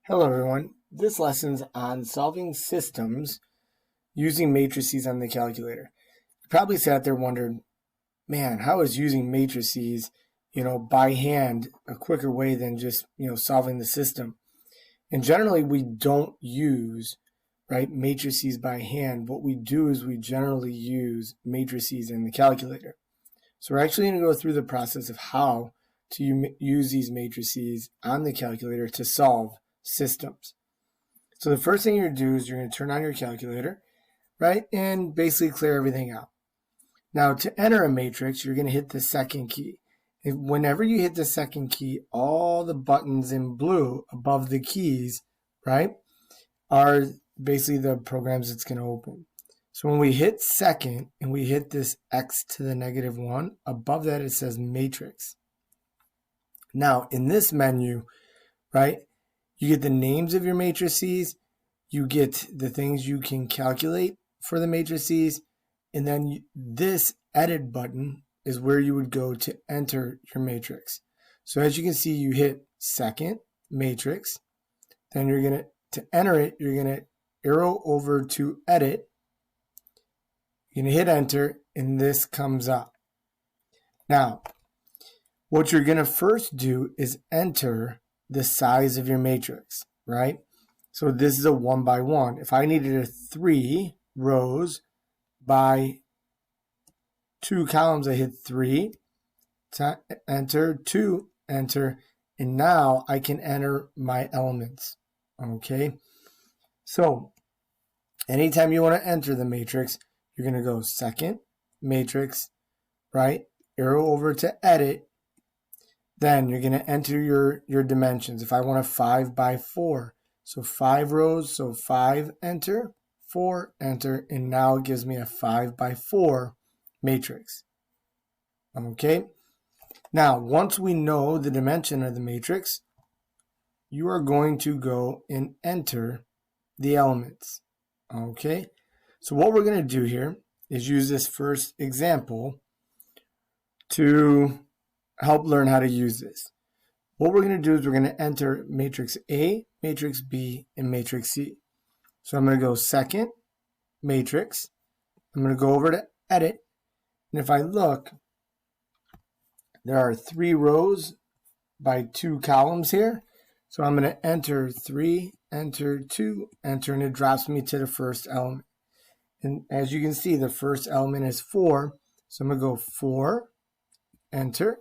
Hello everyone, this lesson's on solving systems using matrices on the calculator. You probably sat there and wondered, man, how is using matrices, by hand a quicker way than just, solving the system? And generally we don't use, matrices by hand. What we do is we generally use matrices in the calculator. So we're actually going to go through the process of how to use these matrices on the calculator to solve systems. So the first thing you're going to do is you're going to turn on your calculator, and basically clear everything out. Now to enter a matrix, you're going to hit the second key. And whenever you hit the second key, all the buttons in blue above the keys, are basically the programs it's going to open. So when we hit second and we hit this X to the -1, above that it says matrix. Now in this menu, you get the names of your matrices, you get the things you can calculate for the matrices, and then this edit button is where you would go to enter your matrix. So as you can see, you hit second matrix, then to enter it, you're going to arrow over to edit, you're going to hit enter, and this comes up. Now, what you're going to first do is enter the size of your matrix, So this is a 1 by 1. If I needed a 3 rows by 2 columns, I hit 3, enter, 2, enter, and now I can enter my elements, okay? So anytime you want to enter the matrix, you're going to go second matrix, arrow over to edit. Then you're going to enter your dimensions. If I want a 5 by 4, so 5 rows, so 5, enter, 4, enter, and now it gives me a 5 by 4 matrix. Okay? Now, once we know the dimension of the matrix, you are going to go and enter the elements. Okay? So what we're going to do here is use this first example to help learn how to use this. What we're going to do is we're going to enter matrix A, matrix B, and matrix C. So I'm going to go second matrix. I'm going to go over to edit. And if I look, there are 3 rows by 2 columns here. So I'm going to enter 3, enter 2, enter, and it drops me to the first element. And as you can see, the first element is 4. So I'm going to go 4, enter.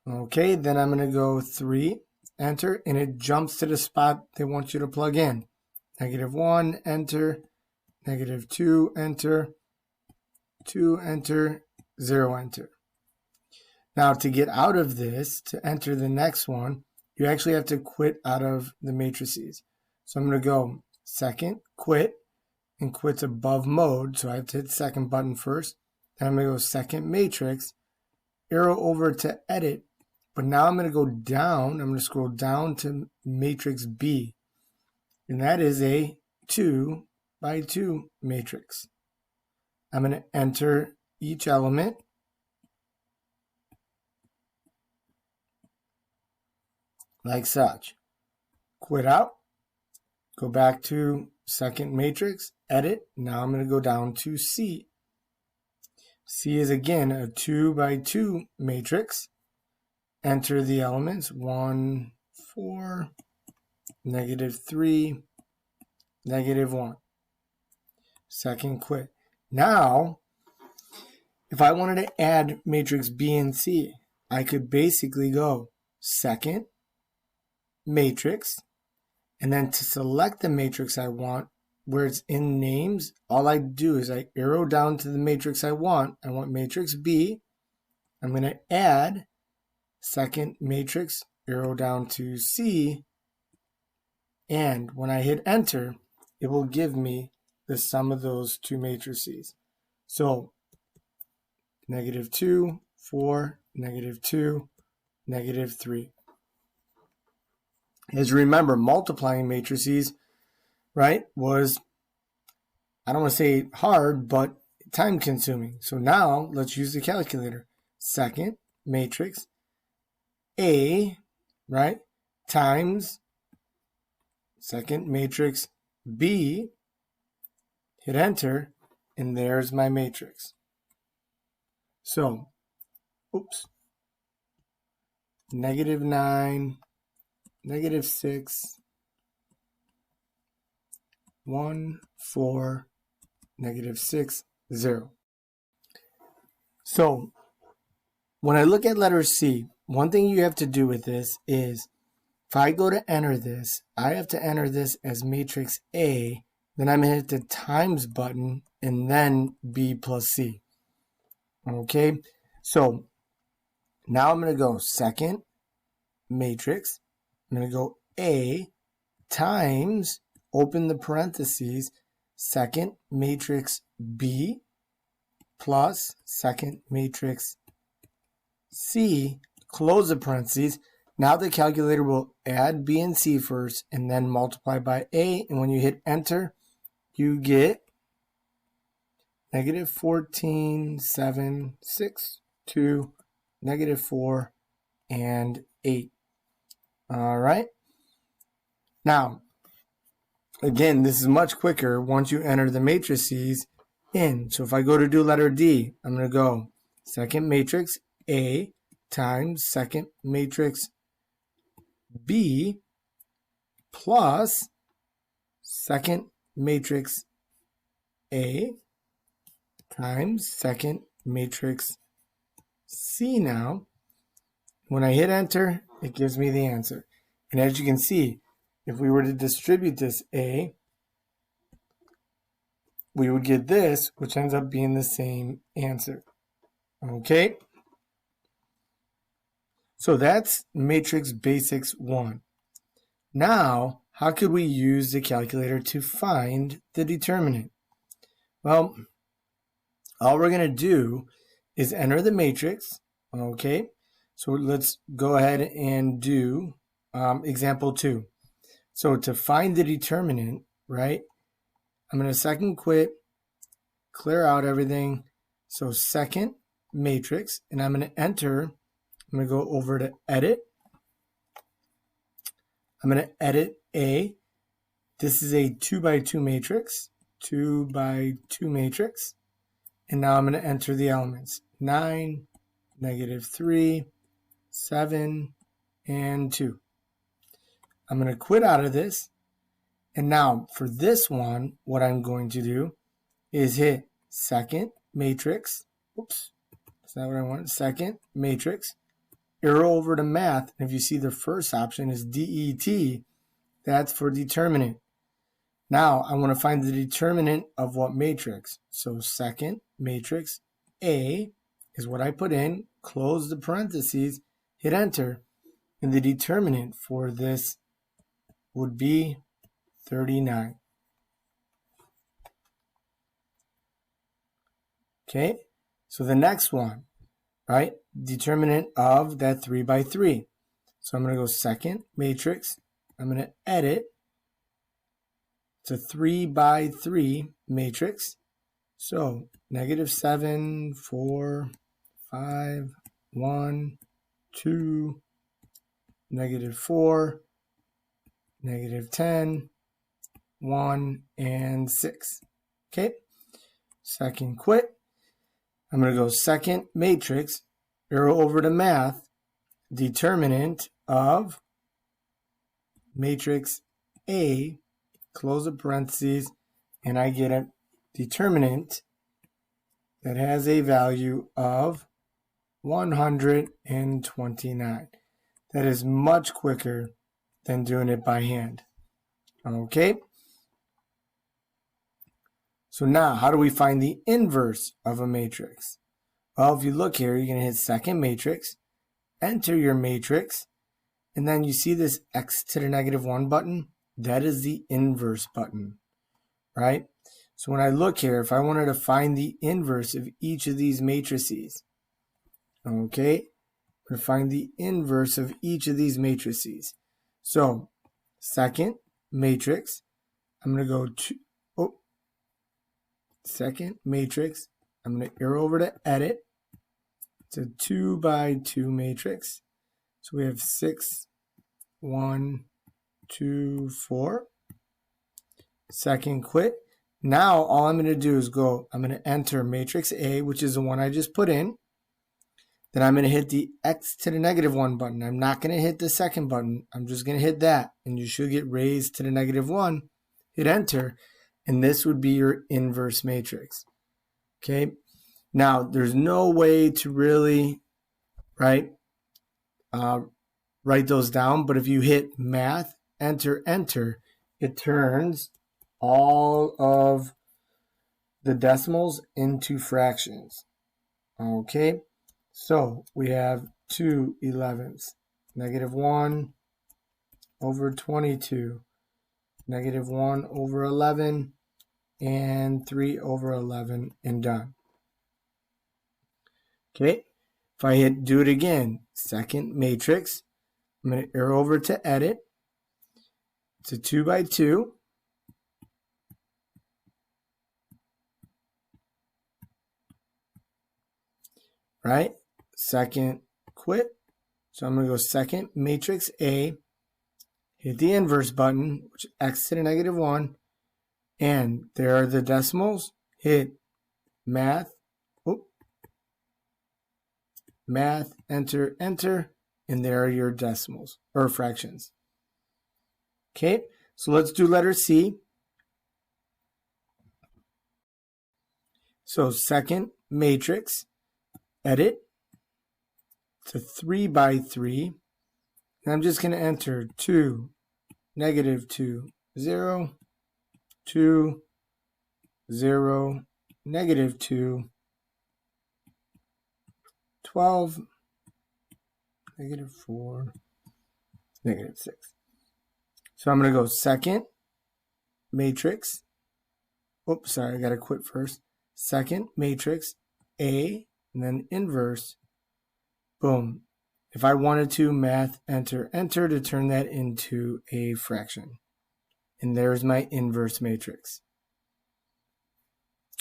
Okay, then I'm going to go 3, enter, and it jumps to the spot they want you to plug in. -1, enter, -2, enter, 2, enter, 0, enter. Now to get out of this, to enter the next one, you actually have to quit out of the matrices. So I'm going to go second, quit, and quit's above mode, so I have to hit the second button first. Then I'm going to go second matrix, arrow over to edit, but now I'm going to go down, I'm going to scroll down to matrix B, and that is a 2 by 2 matrix. I'm going to enter each element, like such. Quit out, go back to second matrix, edit, now I'm going to go down to C. C is again a 2 by 2 matrix. Enter the elements 1, 4, -3, -1. Second, quit. Now, if I wanted to add matrix B and C, I could basically go second matrix, and then to select the matrix I want, where it's in names, all I do is I arrow down to the matrix I want. I want matrix B. I'm going to add second matrix, arrow down to C, and when I hit enter, it will give me the sum of those 2 matrices. So -2, 4, -2, -3. As you remember, multiplying matrices, was, I don't want to say hard, but time consuming. So now let's use the calculator. Second matrix, A right? Times second matrix B, hit enter, and there's my matrix. So, oops, -9, -6, 1, 4, -6, 0. So, when I look at letter C, one thing you have to do with this is, if I go to enter this, I have to enter this as matrix A, then I'm going to hit the times button, and then B plus C. Okay, so now I'm going to go second matrix, I'm going to go A times, open the parentheses, second matrix B plus second matrix C, close the parentheses. Now the calculator will add B and C first and then multiply by A, and when you hit enter, you get -14, 7, 6, 2, -4, and 8. All right. Now, again, this is much quicker once you enter the matrices in. So if I go to do letter D, I'm going to go second matrix A times second matrix B plus second matrix A times second matrix C. Now, when I hit enter, it gives me the answer. And as you can see, if we were to distribute this A, we would get this, which ends up being the same answer. Okay? So that's matrix basics 1. Now, how could we use the calculator to find the determinant? Well, all we're going to do is enter the matrix. Okay? So let's go ahead and do example 2. So to find the determinant, right, I'm going to second quit, clear out everything. So second matrix, and I'm going to enter. I'm going to go over to edit. I'm going to edit A. This is a 2 by 2 matrix, 2 by 2 matrix. And now I'm going to enter the elements, 9, -3, 7, and 2. I'm going to quit out of this. And now for this one, what I'm going to do is hit second matrix. Oops, that's not what I want. Second matrix. Arrow over to math. And if you see the first option is DET, that's for determinant. Now I want to find the determinant of what matrix. So second matrix A is what I put in. Close the parentheses, hit enter. And the determinant for this would be 39. Okay, so the next one, right? Determinant of that 3 by 3. So I'm going to go second matrix. I'm going to edit. It's a 3 by 3 matrix. So -7, 4, 5, 1, 2, -4, -10, 1, and 6. Okay, second quit. I'm going to go second matrix, arrow over to math, determinant of matrix A, close the parentheses, and I get a determinant that has a value of 129. That is much quicker than doing it by hand. Okay? So now, how do we find the inverse of a matrix? Well, if you look here, you're going to hit second matrix, enter your matrix, and then you see this x to the -1 button. That is the inverse button, right? So when I look here, if I wanted to find the inverse of each of these matrices, okay, I'm going to find the inverse of each of these matrices. So second matrix, I'm going to go to, second matrix, I'm going to arrow over to edit. It's a 2 by 2 matrix. So we have 6, 1, 2, 4. Second quit. Now all I'm going to do is I'm going to enter matrix A, which is the one I just put in. Then I'm going to hit the X to the -1 button. I'm not going to hit the second button. I'm just going to hit that, and you should get raised to the -1. Hit enter, and this would be your inverse matrix. Okay. Now there's no way to really write those down, but if you hit math, enter, enter, it turns all of the decimals into fractions. Okay, so we have 2 11ths, -1 over 22, -1 over 11, and 3 over 11, and done. Okay, if I hit do it again, second matrix, I'm going to arrow over to edit. It's a 2 by 2. Right? Second quit. So I'm going to go second matrix A, hit the inverse button, which is X to the -1, and there are the decimals. Hit math, math, enter, enter, and there are your decimals or fractions. Okay, so let's do letter C. So second matrix, edit, it's a 3 by 3, and I'm just going to enter 2, -2, 0, 2, 0, -2, 12, -4, -6. So I'm going to go second matrix. Oops, sorry, I got to quit first. Second matrix, A, and then inverse. Boom. If I wanted to, math, enter, enter to turn that into a fraction. And there's my inverse matrix.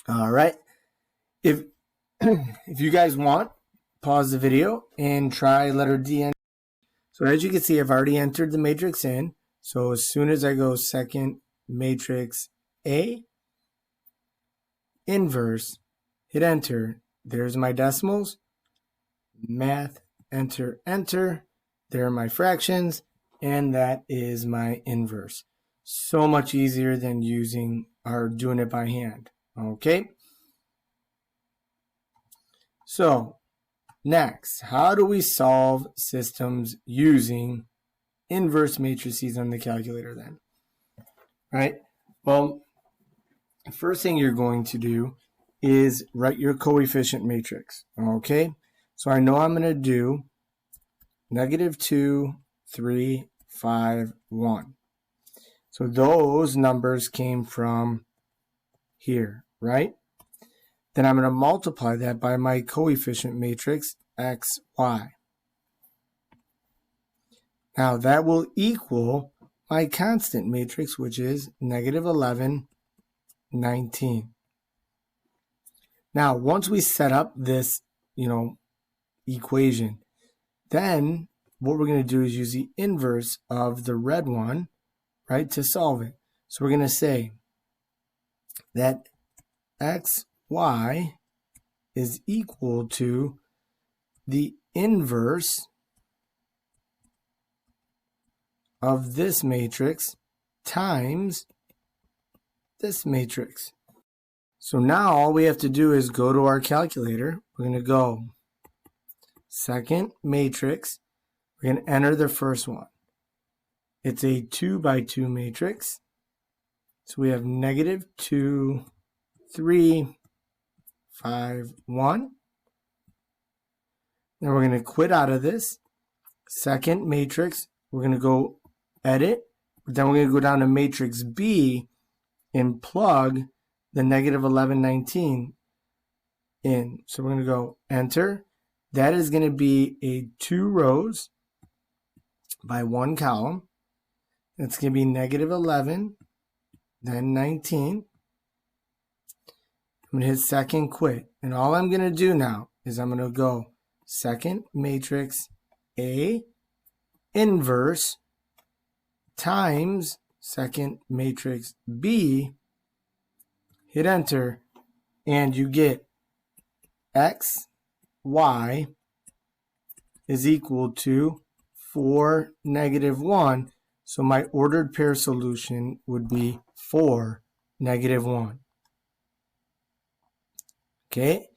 All right. If you guys want, pause the video and try letter D. So as you can see, I've already entered the matrix in. So as soon as I go second matrix A, inverse, hit enter, there's my decimals, math, enter, enter, there are my fractions, and that is my inverse. So much easier than using or doing it by hand. Okay? So next, how do we solve systems using inverse matrices on the calculator then? Right? Well, the first thing you're going to do is write your coefficient matrix. Okay? So I know I'm going to do -2, 3, 5, 1. So those numbers came from here, right? Then I'm going to multiply that by my coefficient matrix, x, y. Now that will equal my constant matrix, which is -11, 19. Now, once we set up this, equation, then what we're going to do is use the inverse of the red one, right, to solve it. So we're going to say that xy is equal to the inverse of this matrix times this matrix. So now all we have to do is go to our calculator. We're going to go second matrix. We're going to enter the first one. It's a 2 by 2 matrix. So we have -2, 3, 5, 1. Then we're going to quit out of this. Second matrix, we're going to go edit. Then we're going to go down to matrix B and plug the -11, 19 in. So we're going to go enter. That is going to be a 2 rows by 1 column. It's going to be -11, then 19. I'm going to hit second quit. And all I'm going to do now is I'm going to go second matrix A, inverse times second matrix B, hit enter, and you get x, y is equal to 4, negative 1. So my ordered pair solution would be 4, negative 1. Okay?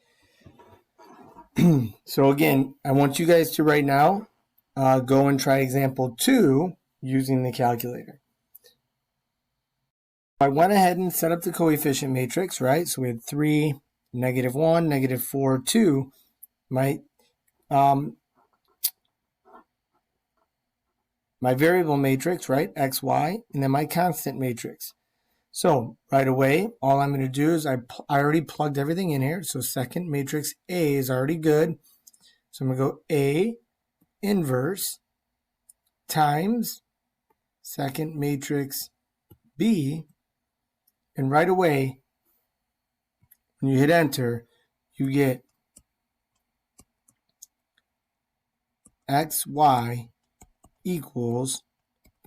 So again, I want you guys to right now go and try example 2 using the calculator. I went ahead and set up the coefficient matrix, right? So we had 3, negative 1, negative 4, 2. My variable matrix, right? X, Y, and then my constant matrix. So right away, all I'm going to do is I already plugged everything in here. So second matrix A is already good. So I'm going to go A inverse times second matrix B. And right away, when you hit enter, you get XY equals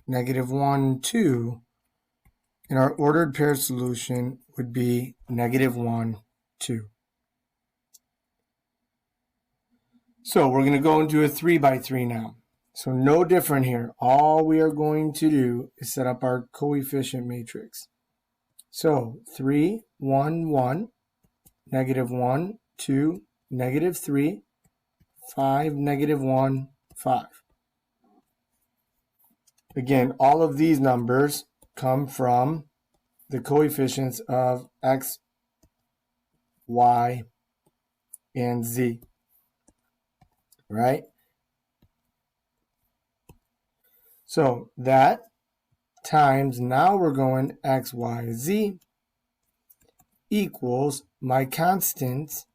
negative 1, 2. And our ordered pair solution would be negative 1, 2. So we're going to go into a 3 by 3 now. So no different here. All we are going to do is set up our coefficient matrix. So 3, 1, 1, negative 1, 2, negative 3, 5, negative 1, 5. Again, all of these numbers come from the coefficients of x, y, and z, right? So that times, now we're going x, y, z equals my constant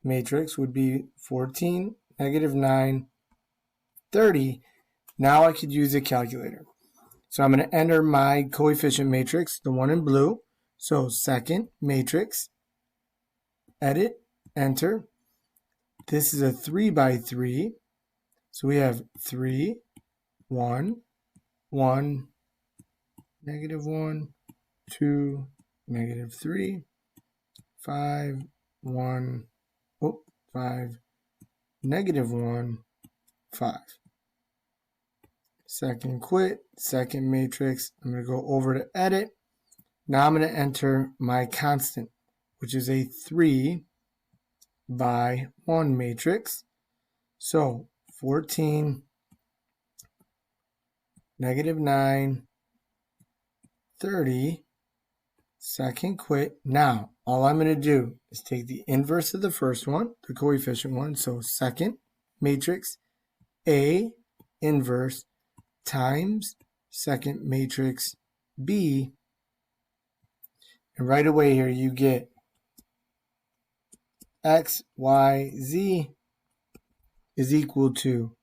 matrix would be 14, negative 9, 30. Now I could use a calculator. So I'm going to enter my coefficient matrix, the one in blue. So second matrix, edit, enter. This is a 3 by 3. So we have 3, 1, 1, negative 1, 2, negative 3, 5, 1, 5, negative 1, 5. Second quit, second matrix. I'm going to go over to edit. Now I'm going to enter my constant, which is a 3 by 1 matrix. So 14, negative 9, 30, second quit. Now, all I'm going to do is take the inverse of the first one, the coefficient one. So second matrix, A inverse times second matrix B. And right away here you get X, Y, Z is equal to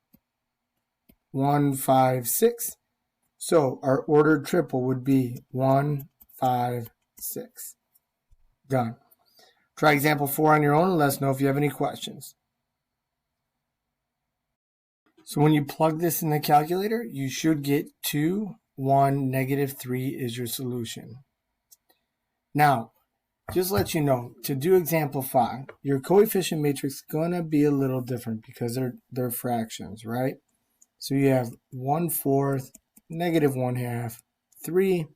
1, 5, 6. So our ordered triple would be 1, 5, 6. Done. Try example 4 on your own and let us know if you have any questions. So when you plug this in the calculator, you should get 2, 1, negative 3 is your solution. Now, just to let you know, to do example 5, your coefficient matrix is going to be a little different because they're fractions, right? So you have 1/4, negative 1/2, 3,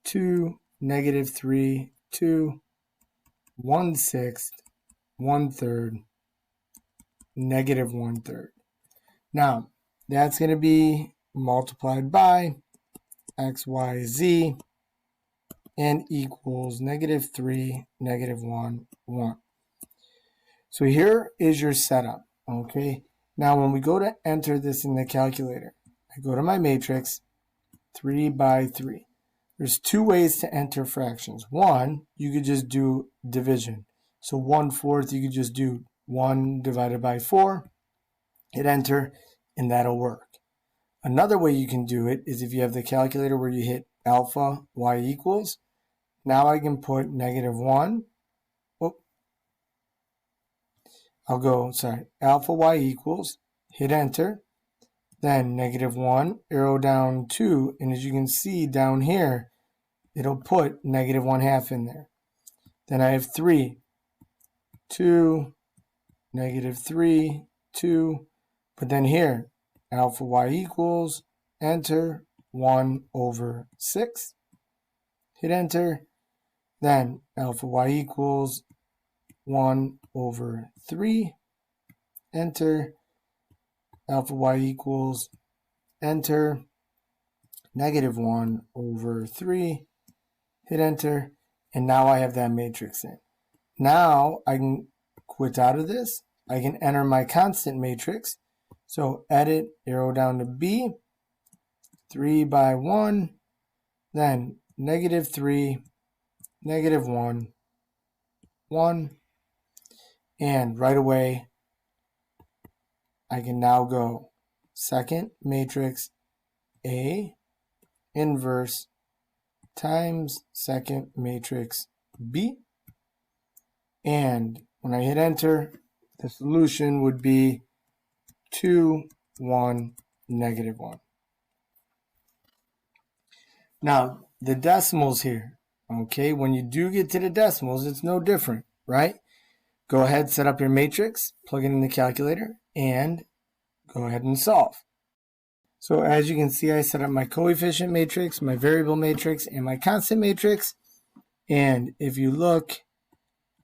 2, negative 3, 2, 1/6, 1/3, negative 1/3. Now, that's going to be multiplied by x, y, z, and equals negative 3, negative 1, 1. So here is your setup, okay? Now, when we go to enter this in the calculator, I go to my matrix, 3 by 3. There's two ways to enter fractions. One, you could just do division. So 1/4, you could just do 1 divided by 4, hit enter, and that'll work. Another way you can do it is if you have the calculator where you hit alpha, y equals. Now I can put negative 1. I'll go, alpha y equals, hit enter. then -1, arrow down 2, and as you can see down here, it'll put -1/2 in there. Then I have 3, 2, -3, 2, but then here, alpha y equals, enter, 1/6, hit enter, then alpha y equals 1/3, enter, alpha y equals, enter, -1/3, hit enter, and now I have that matrix in. Now I can quit out of this. I can enter my constant matrix. So edit, arrow down to B, 3 by 1, then -3, -1, 1, and right away I can now go second matrix A inverse times second matrix B, and when I hit enter, the solution would be 2, 1, -1. Now, the decimals here, okay, when you do get to the decimals, it's no different, right? Go ahead, set up your matrix, plug it in the calculator, and go ahead and solve. So as you can see, I set up my coefficient matrix, my variable matrix, and my constant matrix. And if you look,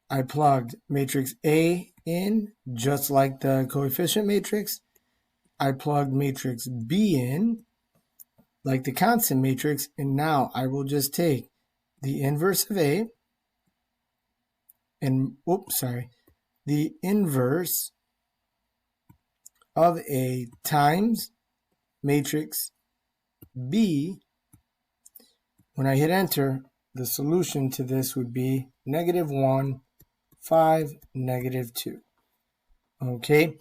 I plugged matrix A in, just like the coefficient matrix. I plugged matrix B in, like the constant matrix, and now I will just take the inverse of A, and, the inverse of A times matrix B. When I hit enter, the solution to this would be -1, 5, -2. Okay,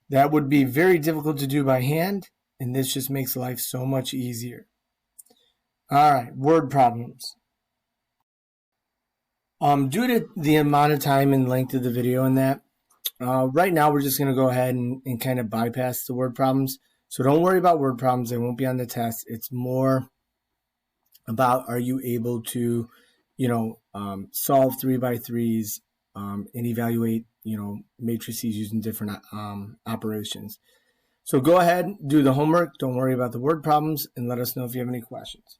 that would be very difficult to do by hand, and this just makes life so much easier. All right, word problems. Due to the amount of time and length of the video and that, right now we're just going to go ahead and kind of bypass the word problems. So don't worry about word problems. They won't be on the test. It's more about, are you able to, solve 3x3s and evaluate, matrices using different operations. So go ahead, do the homework. Don't worry about the word problems, and let us know if you have any questions.